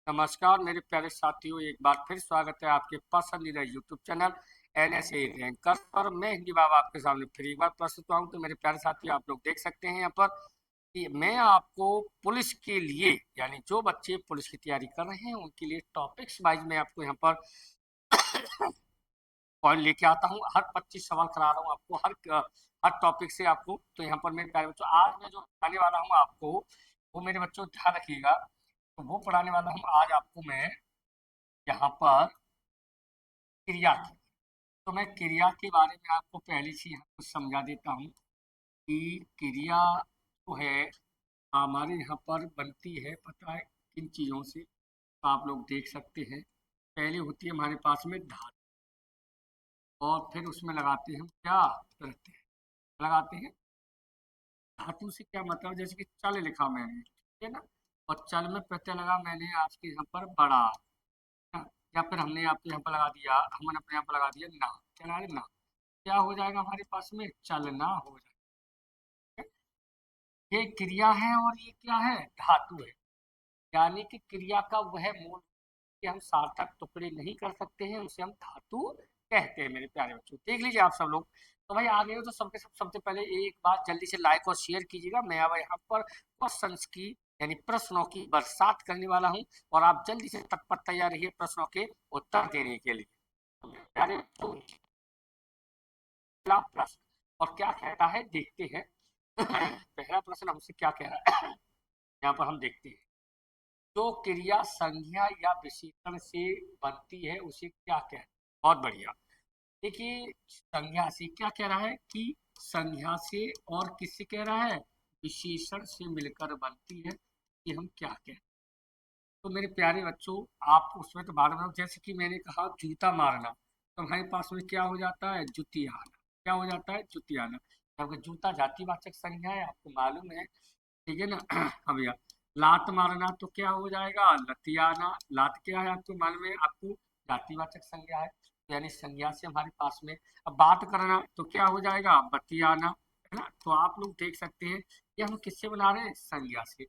नमस्कार मेरे प्यारे साथियों, एक बार फिर स्वागत है आपके पसंदीदा यूट्यूब चैनल एनएसए रैंकर पर। मैं हिंदी बाबा आपके सामने फिर एक बार प्रस्तुत हुआ हूं। तो मेरे प्यारे साथियों, आप लोग देख सकते हैं यहाँ पर कि मैं आपको पुलिस के लिए, यानी जो बच्चे पुलिस की तैयारी कर रहे हैं उनके लिए टॉपिक्स वाइज मैं आपको यहाँ पर पॉइंट लेके आता हूँ। हर 25 सवाल करा रहा हूँ आपको, हर टॉपिक से आपको। तो यहाँ पर मेरे प्यारे बच्चों, आज मैं जो पढ़ाने वाला हूँ आपको, वो मेरे बच्चों ध्यान रखिएगा। तो वो पढ़ाने वाला हूँ आज आपको मैं यहाँ पर क्रिया की। तो मैं क्रिया के बारे में आपको पहले से यहाँ कुछ समझा देता हूँ कि क्रिया जो है हमारे यहाँ पर बनती है, पता है किन चीज़ों से। तो आप लोग देख सकते हैं, पहले होती है हमारे पास में धातु, और फिर उसमें लगाते हैं क्या करते हैं, लगाते हैं धातु से। क्या मतलब, जैसे कि चल लिखा मैंने, ठीक है ना, और चल में प्रत्यय लगा मैंने आपके यहाँ पर बड़ा, हाँ, या फिर हमने आपके यहाँ पर लगा दिया, हमने अपने यहाँ पर लगा दिया ना, क्या लगा दिया ना, क्या हो जाएगा हमारे पास में, चलना हो जाएगा। ये क्रिया है और ये क्या है, धातु है। यानी कि क्रिया का वह मूल कि हम सार्थक टुकड़े नहीं कर सकते हैं, उसे हम धातु कहते हैं। मेरे प्यारे बच्चों, देख लीजिए आप सब लोग। तो भाई आ गए हो तो सबके सब सबसे पहले एक बात जल्दी से लाइक और शेयर कीजिएगा। मैं अब यहाँ पर क्वेश्चंस की, यानी प्रश्नों की बरसात करने वाला हूँ, और आप जल्दी से तत्पर तैयार रहिए प्रश्नों के उत्तर देने के लिए। तो मेरे प्यारे बच्चों, पहला प्रश्न और क्या कहता है देखते हैं। पहला प्रश्न हमसे क्या कह रहा है, यहाँ पर हम देखते हैं। जो क्रिया संज्ञा या विशेषण से बनती है उसे क्या कहते हैं। बहुत बढ़िया। देखिए, संज्ञा से क्या कह रहा है कि संज्ञा से, और किससे कह रहा है, विशेषण से मिलकर बनती है, कि हम क्या कहते हैं। तो मेरे प्यारे बच्चों, आप उसमें तो बार बार, जैसे कि मैंने कहा जूता मारना, तो हमारे पास में क्या हो जाता है, जुतियाना। क्या हो जाता है, जुतियाना। जबकि जूता जातिवाचक संज्ञा है, आपको मालूम है, ठीक है ना। हाँ भैया। लात मारना तो क्या हो जाएगा, लतियाना। लात क्या है आपको मालूम है, आपको जातिवाचक संज्ञा है, यानी संज्ञा से हमारे पास में। अब बात करना तो क्या हो जाएगा, बतियाना, है ना। तो आप लोग देख सकते हैं कि हम किससे बना रहे हैं, संज्ञा से।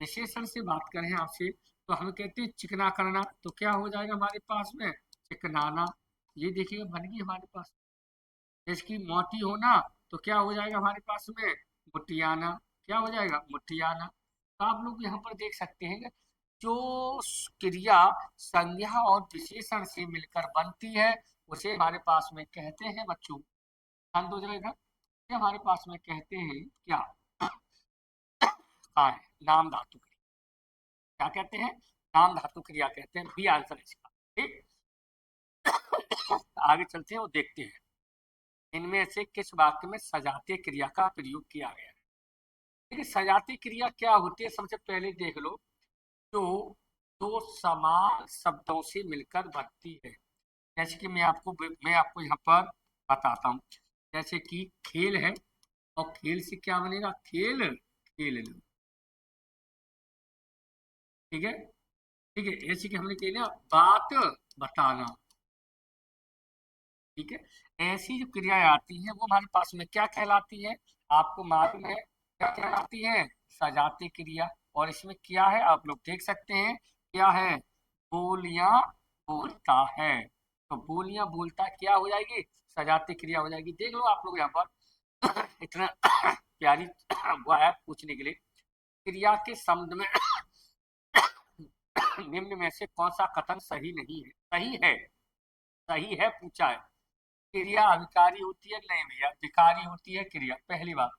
विशेषण से बात करें आपसे, तो हम कहते हैं चिकना करना, तो क्या हो जाएगा हमारे पास में, चिकनाना। ये देखिए बन गई हमारे पास। इसकी मोटी होना, तो क्या हो जाएगा हमारे पास में, मुठियाना। क्या हो जाएगा, मुठियाना। तो आप लोग यहाँ पर देख सकते हैं कि जो क्रिया संज्ञा और विशेषण से मिलकर बनती है, उसे हमारे पास में कहते हैं बच्चों, ध्यान दो जरा इधर, ये हमारे पास में कहते हैं क्या, हाँ, नाम धातु क्रिया। क्या कहते हैं, नाम धातु क्रिया कहते हैं। बी आंसर है इसका। ठीक। आगे चलते हैं और देखते हैं इनमें से किस वाक्य में सजातीय क्रिया का प्रयोग किया गया है। देखिए, सजातीय क्रिया क्या होती है, सबसे पहले देख लो। जो दो समान शब्दों से मिलकर बनती है, जैसे कि मैं आपको यहाँ पर बताता हूँ। जैसे कि खेल है, और खेल से क्या बनेगा, खेल, खेल लो। ठीक है, ठीक है। ऐसे कि हमने कही ना, बात बताना। ठीक है। ऐसी जो क्रियाएं आती हैं वो हमारे पास में क्या कहलाती है, आपको मालूम है क्या कहलाती है, सजाती क्रिया। और इसमें क्या है आप लोग देख सकते हैं, क्या है, बोलियां बोलता है। तो बोलियां बोलता क्या हो जाएगी, सजाती क्रिया हो जाएगी। देख लो आप लोग यहाँ पर इतना प्यारी हुआ है पूछने के लिए। क्रिया के शब्द में निम्न में से कौन सा कथन सही नहीं है, सही है, सही है पूछा है। क्रिया अविकारी होती है, नहीं भैया, विकारी होती है क्रिया, पहली बात।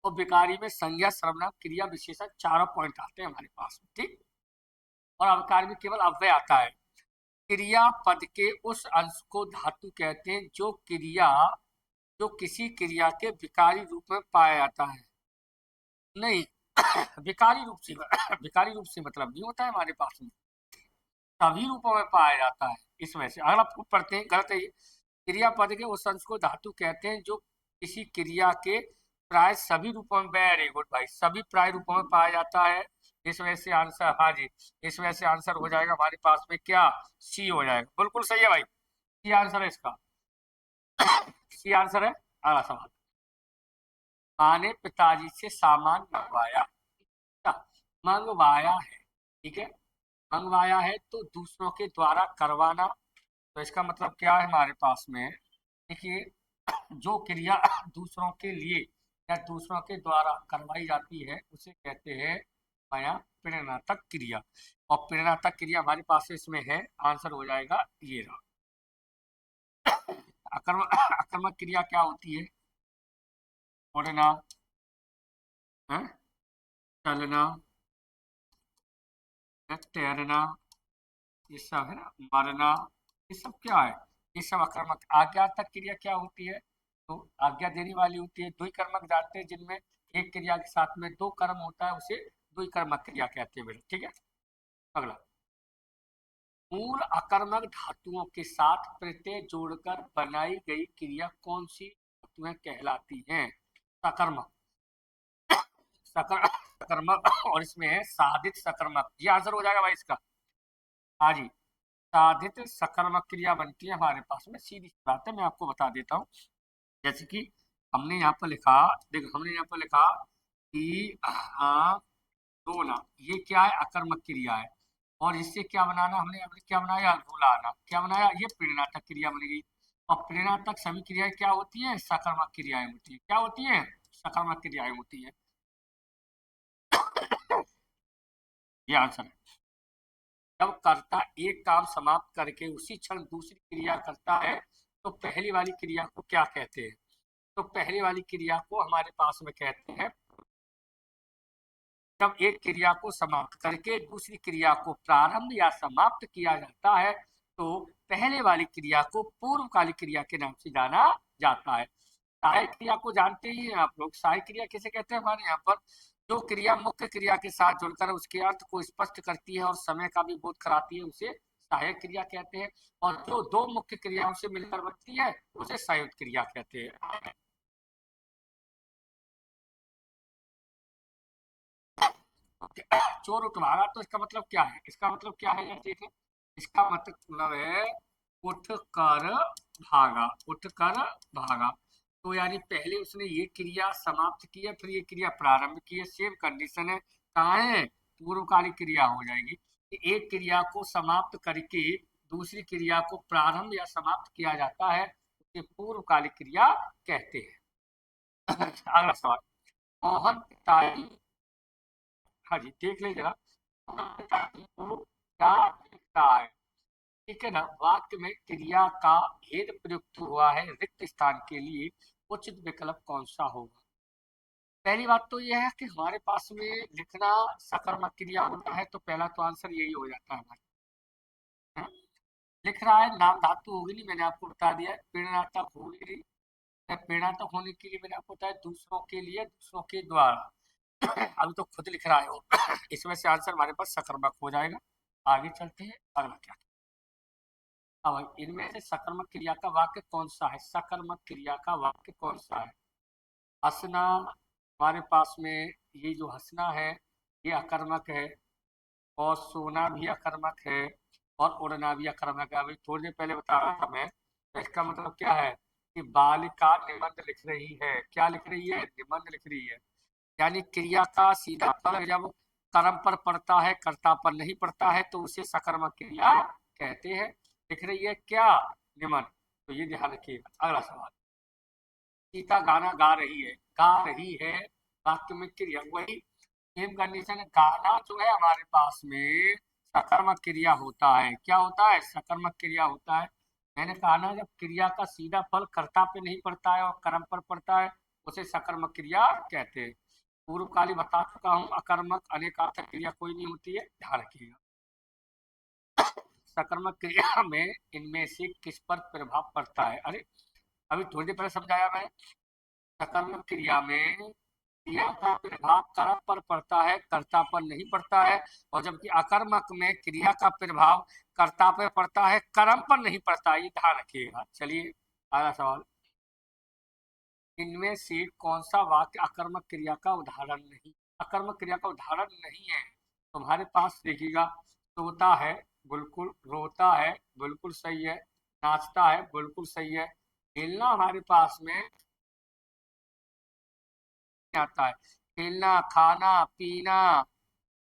और विकारी में संज्ञा, सर्वनाम, क्रिया, विशेषण, चारों पॉइंट आते हैं हमारे पास में, ठीक। और अविकारी में केवल अव्यय आता है। क्रिया पद के उस अंश को धातु कहते हैं जो क्रिया, जो किसी क्रिया के विकारी रूप में पाया जाता है। नहीं, विकारी रूप से विकारी रूप से मतलब नहीं होता है हमारे पास में, सभी रूपों में पाया जाता है। इस वजह से अगर आप पढ़ते हैं, गलत है ये। क्रियापद के उस अंश को धातु कहते हैं जो किसी क्रिया के प्राय सभी रूपों में, वेरी गुड भाई, सभी प्राय रूपों में पाया जाता है। इस वजह से आंसर, हाँ जी, इस वजह से आंसर हो जाएगा हमारे पास में क्या, सी हो जाएगा। बिल्कुल सही है भाई, सी आंसर है इसका, सी आंसर है। अगला सवाल। माँ ने पिताजी से सामान मंगवाया, क्या? मंगवाया है, ठीक है। मंगवाया है तो दूसरों के द्वारा करवाना। तो इसका मतलब क्या है हमारे पास में, देखिए जो क्रिया दूसरों के लिए या दूसरों के द्वारा करवाई जाती है उसे कहते हैं माया प्रेरणात्मक क्रिया। और प्रेरणात्मक क्रिया हमारे पास इसमें है, आंसर हो जाएगा ये रहा। आक्रामक क्रिया क्या होती है? उड़ना, है? चलना, तैरना, ये सब है ना, मरना, ये सब क्या है? ये सब आक्रामक। आज्ञार्थक क्रिया क्या होती है? तो आज्ञा देने वाली होती है। द्वि कर्मक जानते हैं जिनमें एक क्रिया के साथ में दो कर्म होता है उसे द्वि कर्मक क्रिया कहते हैं बेटा, ठीक है। अगला, मूल अकर्मक धातुओं के साथ प्रत्यय जोड़कर बनाई गई क्रिया कौन सी धातुएं कहलाती हैं? सकर्मक, सकर्मक और इसमें है साधित सकर्मक। ये आंसर हो जाएगा भाई इसका। हाँ जी, साधित सकर्मक क्रिया बनती है हमारे पास में, सीधी सी बात है, मैं आपको बता देता हूँ। जैसे कि हमने यहाँ पर लिखा, देखो हमने यहाँ पर लिखा कि रोना, ये क्या है? अकर्मक क्रिया है। और इससे क्या बनाना, हमने हमने क्या बनाया? रुलाना। क्या बनाया? ये प्रेरणात्मक क्रिया बन गई। और प्रेरणात्मक सभी क्रियाएं क्या होती हैं? सकर्मक क्रियाएं होती हैं। क्या होती हैं? सकर्मक क्रियाएं होती हैं। ये आंसर है। जब कर्ता एक काम समाप्त करके उसी क्षण दूसरी क्रिया करता है तो पहली वाली क्रिया को क्या कहते हैं? तो पहली वाली क्रिया को हमारे पास में कहते हैं, जब एक क्रिया को समाप्त करके दूसरी क्रिया को प्रारंभ या समाप्त किया जाता है तो पहले वाली क्रिया को पूर्वकालिक क्रिया के नाम से जाना जाता है। सहायक क्रिया को जानते ही हैं आप लोग। सहायक क्रिया किसे कहते हैं? हमारे यहाँ पर जो क्रिया मुख्य क्रिया के साथ जुड़कर उसके अर्थ को स्पष्ट करती है और समय का भी बोध कराती है उसे सहायक क्रिया कहते हैं। और जो दो मुख्य क्रियाओं से मिलकर बनती है उसे संयुक्त क्रिया कहते हैं। चोर उठ भागा, तो इसका मतलब क्या है? इसका मतलब क्या है यार, देखें। इसका मतलब है उठ कर भागा, उठ कर भागा। तो यानी पहले उसने ये क्रिया समाप्त की है, फिर ये क्रिया प्रारंभ की है। सेम कंडीशन है, कहाँ है? पूर्वकालिक क्रिया हो जाएगी कि एक क्रिया को समाप्त करके दूसरी क्रिया को प्रारंभ या समाप्त किया जाता है उसे पूर्वकालिक क्रिया कहते हैं। अगला सवाल, मोहन पिताजी, हाँ जी देख लीजिएगा, मोहन पिताजी को क्या दिखता है? ठीक है ना, वाक्य में क्रिया का भेद प्रयुक्त हुआ है, रिक्त स्थान के लिए उचित विकल्प कौन सा होगा? पहली बात तो यह है कि हमारे पास में लिखना सकर्मक क्रिया होता है तो पहला तो आंसर यही हो जाता है हमारा, है? लिख रहा है, नाम धातु होगी नहीं, मैंने आपको बता दिया है। प्रेरणात्मक होगी नहीं, प्रेरणात्मक होने के लिए मैंने आपको बताया दूसरों के लिए, दूसरों के द्वारा। अभी तो खुद लिख रहा है वो। इसमें से आंसर हमारे पास सकर्मक हो जाएगा। आगे चलते हैं, अगला क्या। अब इनमें से सकर्मक क्रिया का वाक्य कौन सा है? सकर्मक क्रिया का वाक्य कौन सा है? हंसना, हमारे पास में ये जो हंसना है ये अकर्मक है। और सोना भी अकर्मक है। और उड़ना भी अकर्मक है। अभी थोड़ी देर पहले बता रहा था मैं, तो इसका मतलब क्या है कि बालिका निबंध लिख रही है। क्या लिख रही है? निबंध लिख रही है। यानी क्रिया का सीधा फल जब कर्म पर पड़ता है, कर्ता पर नहीं पड़ता है तो उसे सकर्मक क्रिया कहते हैं। लिख रही है क्या? निबंध। तो ये ध्यान रखिएगा। अगला सवाल, सीता गाना गा रही है, गा रही है वाक्य में क्रिया वही सेम कंडीशन है। गाना जो है हमारे पास में सकर्मक क्रिया होता है। क्या होता है? सकर्मक क्रिया होता है। मैंने कहा ना, जब क्रिया का सीधा फल कर्ता पे नहीं पड़ता है और कर्म पर पड़ता है उसे सकर्मक क्रिया कहते हैं। पूर्वकाली बता चुका हूँ, अकर्मक अनेकार्थक क्रिया कोई नहीं होती है, ध्यान रखिएगा। सकर्मक क्रिया में इनमें से किस पर प्रभाव पड़ता है? अरे अभी थोड़ी देर पहले समझाया मैं। सकर्मक क्रिया में क्रिया का प्रभाव कर्म पर पड़ता है, कर्ता पर नहीं पड़ता है। और जबकि अकर्मक में क्रिया का प्रभाव कर्ता पर पड़ता है, कर्म पर नहीं पड़ता है। ये ध्यान रखिएगा। चलिए अगला सवाल, इनमें से कौन सा वाक्य अकर्मक क्रिया का उदाहरण नहीं, अकर्मक क्रिया का उदाहरण नहीं है? तुम्हारे पास देखिएगा, सोता है बिल्कुल, रोता है बिल्कुल सही है, नाचता है बिल्कुल सही है, खेलना हमारे पास में आता है। खेलना, खाना, पीना,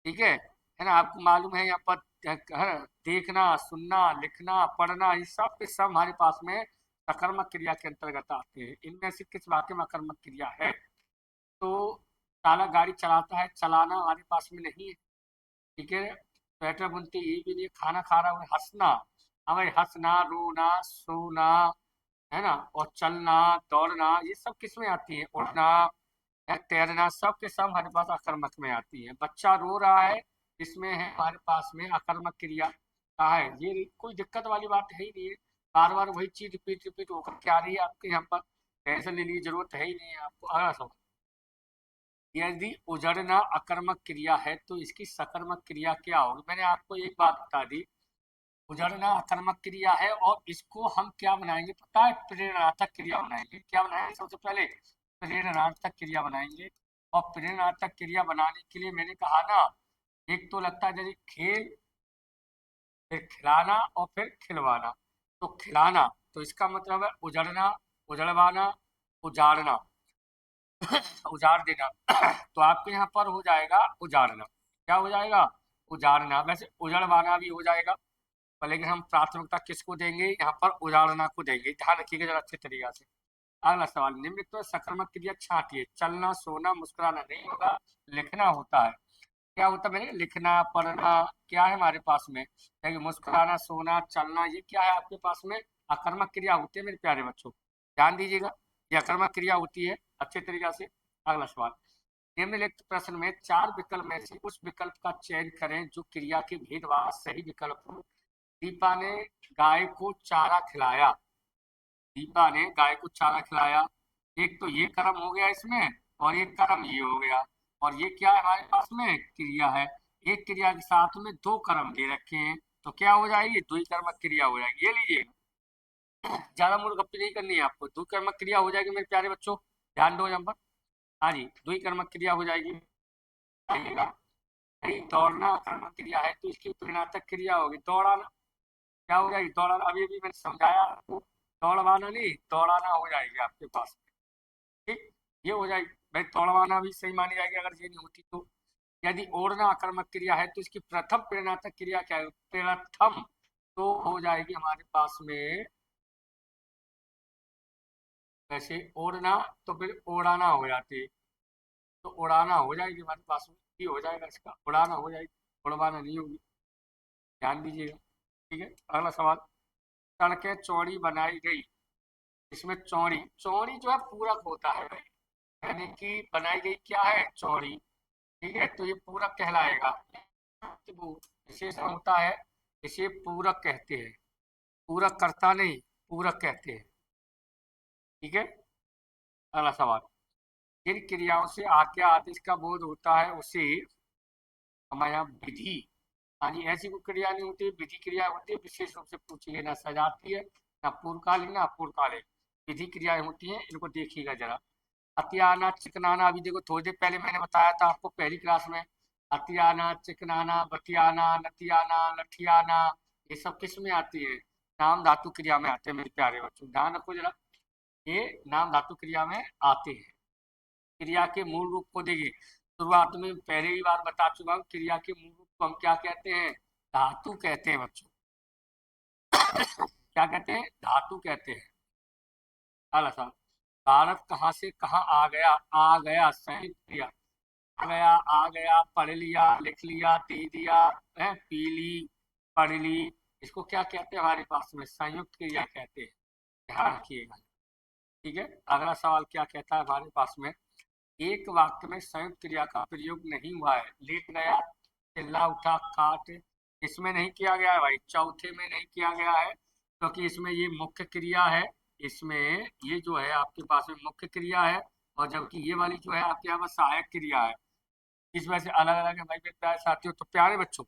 ठीक है ना? आपको मालूम है यहाँ पर देखना, सुनना, लिखना, पढ़ना, ये सब के सब हमारे पास में सकर्मक क्रिया के अंतर्गत आते हैं। इनमें से किस वाक्य में अकर्मक क्रिया है? तो ताला गाड़ी चलाता है, चलाना हमारे पास में नहीं है। ठीक है, स्वेटर बुनती ये भी नहीं, खाना खा रहा हूँ, हंसना, हमें हंसना, रोना, सोना, है ना, और चलना, दौड़ना, ये सब किस में आती है? उड़ना या तैरना, सब के सब हमारे पास अकर्मक में आती है। बच्चा रो रहा है, इसमें है हमारे पास में अकर्मक क्रिया का है। ये कोई दिक्कत वाली बात है ही नहीं है, बार बार वही चीज रिपीट रिपीट होकर क्या रही है आपके यहाँ पर, टेंशन लेने की जरूरत है ही नहीं है आपको। अगला सवाल, यदि उजड़ना अकर्मक क्रिया है तो इसकी सकर्मक क्रिया क्या होगी? मैंने आपको एक बात बता दी, उजड़ना अकर्मक क्रिया है और इसको हम क्या बनाएंगे पता है? प्रेरणार्थक क्रिया बनाएंगे। क्या बनाएंगे? सबसे पहले प्रेरणार्थक क्रिया बनाएंगे। और प्रेरणार्थक क्रिया बनाने के लिए मैंने कहा ना, एक तो लगता है जैसे खेल, फिर खिलाना और फिर खिलवाना। तो खिलाना, तो इसका मतलब है उजड़ना, उजड़वाना, उजाड़ना, उजाड़ देना। तो आपके यहाँ पर हो जाएगा उजाड़ना। क्या हो जाएगा? उजाड़ना। वैसे उजड़वाना भी हो जाएगा, पर लेकिन हम प्राथमिकता किसको देंगे? यहाँ पर उजाड़ना को देंगे। ध्यान रखिएगा जरा अच्छे तरीके से। अगला सवाल, निम्नलिखित में सकर्मक क्रिया छांटिए। चलना, सोना, मुस्कुराना नहीं होगा, लिखना होता है। क्या होता है? मैंने लिखना, पढ़ना, क्या है हमारे पास में? देखिए, मुस्कुराना, सोना, चलना, ये क्या है आपके पास में? अकर्मक क्रिया होती है मेरे प्यारे बच्चों, ध्यान दीजिएगा, ये अकर्मक क्रिया होती है अच्छे तरीके से। अगला सवाल, निम्नलिखित प्रश्न में चार विकल्प में से उस विकल्प का चयन करें जो क्रिया के भेदभाव सही विकल्प हो। दीपा ने गाय को चारा खिलाया। दीपा ने गाय को चारा खिलाया, एक तो ये कर्म हो गया इसमें, और एक कर्म ये हो गया। और ये क्या है हमारे पास में? क्रिया है। एक क्रिया के साथ में दो कर्म दे रखे हैं, तो क्या हो जाएगी? द्विकर्मक क्रिया हो जाएगी। ये लीजिए, ज्यादा मूर्खपी नहीं करनी है आपको, द्विकर्मक क्रिया हो जाएगी मेरे प्यारे बच्चों, ध्यान दो यहाँ पर। हाँ जी, द्विकर्मक क्रिया हो जाएगी। आइएगा, नहीं, दौड़ना कर्मक क्रिया है तो इसकी परिणातक क्रिया होगी दौड़ाना। क्या हो जाएगी? दौड़ाना। अभी अभी मैंने समझाया आपको, दौड़वाना नहीं, दौड़ाना हो जाएगी आपके पास। ठीक, ये हो जाएगी भाई, दौड़वाना भी सही मानी जाएगी अगर ये नहीं होती तो। यदि ओढ़ना आक्रामक क्रिया है तो इसकी प्रथम प्रेरणात्मक क्रिया क्या है? प्रथम, तो हो जाएगी हमारे पास में, वैसे ओढ़ना तो फिर ओढ़ाना हो जाती है, तो उड़ाना हो जाएगी हमारे पास में, ये हो जाएगा इसका, उड़ाना हो जाएगी, उड़वाना नहीं होगी, ध्यान दीजिएगा। ठीक है, अगला सवाल, सड़कें चौड़ी बनाई गई। इसमें चौड़ी, चौड़ी जो है पूरक होता है भाई, यानी कि बनाई गई क्या है? चौड़ी। ठीक है, तो ये पूरक कहलाएगा। वो विशेषण होता है, इसे पूरक कहते हैं, पूरक करता नहीं, पूरक कहते हैं। ठीक है, अगला सवाल, जिन क्रियाओं से आज्ञा आदेश का बोध होता है उसे हमारे यहाँ विधि, हाँ जी, ऐसी कोई क्रिया नहीं होती, विधि क्रिया होती है, विशेष रूप से पूछी गई, ना सजातीय है, ना पूर्वकालिक, ना अपूर्वकालिक, विधि क्रियाएं होती हैं, इनको देखिएगा जरा। अतियाना, चिकनाना, अभी देखो थोड़ी देर पहले मैंने बताया था आपको पहली क्लास में, अतियाना, चिकनाना, बतियाना, नतियाना, लठियाना, ये सब किस में आती है? नाम धातु क्रिया में आते हैं मेरे प्यारे बच्चों, ध्यान रखो जरा, ये नाम धातु क्रिया में आते हैं। क्रिया के मूल रूप को देखिए, शुरुआत में पहले ही बार बता चुका हूँ, क्रिया के मूल रूप को हम क्या कहते हैं? धातु कहते हैं बच्चों। क्या कहते हैं? धातु कहते हैं। अगला सवाल, भारत कहाँ से कहाँ आ गया? आ गया संयुक्त क्रिया, आ गया, आ गया, पढ़ लिया, लिख लिया, दे दिया, है, पी ली, पढ़ ली, इसको क्या कहते हैं हमारे पास में? संयुक्त क्रिया कहते हैं, ध्यान रखिएगा। ठीक है, अगला सवाल क्या कहता है हमारे पास में, एक वाक्य में संयुक्त क्रिया का प्रयोग नहीं हुआ है। लेट गया, चिल्ला उठा, काट, इसमें नहीं किया गया है भाई, चौथे में नहीं किया गया है, क्योंकि इसमें ये मुख्य क्रिया है, इसमें ये जो है आपके पास में मुख्य क्रिया है, और जबकि ये वाली जो है आपके यहाँ पर सहायक क्रिया है। इस वजह से अलग अलग है भाई मेरे प्यारे साथियों। तो प्यारे बच्चों,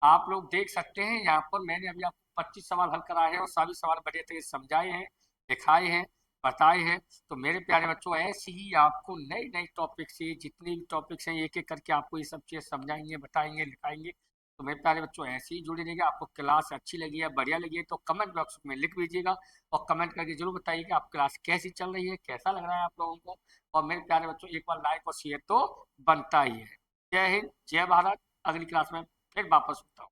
आप लोग देख सकते हैं यहाँ पर मैंने अभी आपको 25 सवाल हल कराए हैं, और सभी सवाल बढ़िया तरीके से समझाए हैं, दिखाए हैं, बताए हैं। तो मेरे प्यारे बच्चों, ऐसे ही आपको नई नई टॉपिक से, जितने भी टॉपिक्स हैं, एक एक करके आपको ये सब चीज़ समझाएंगे, बताएंगे, लिखाएंगे। तो मेरे प्यारे बच्चों, ऐसे ही जुड़े रहिएगा। आपको क्लास अच्छी लगी है, बढ़िया लगी है, तो कमेंट बॉक्स में लिख दीजिएगा, और कमेंट करके जरूर बताइए कि आप क्लास कैसी चल रही है, कैसा लग रहा है आप लोगों को। और मेरे प्यारे बच्चों, एक बार लाइक और शेयर तो बनता ही है। जय हिंद, जय भारत। अगली क्लास में फिर वापस होता हूँ।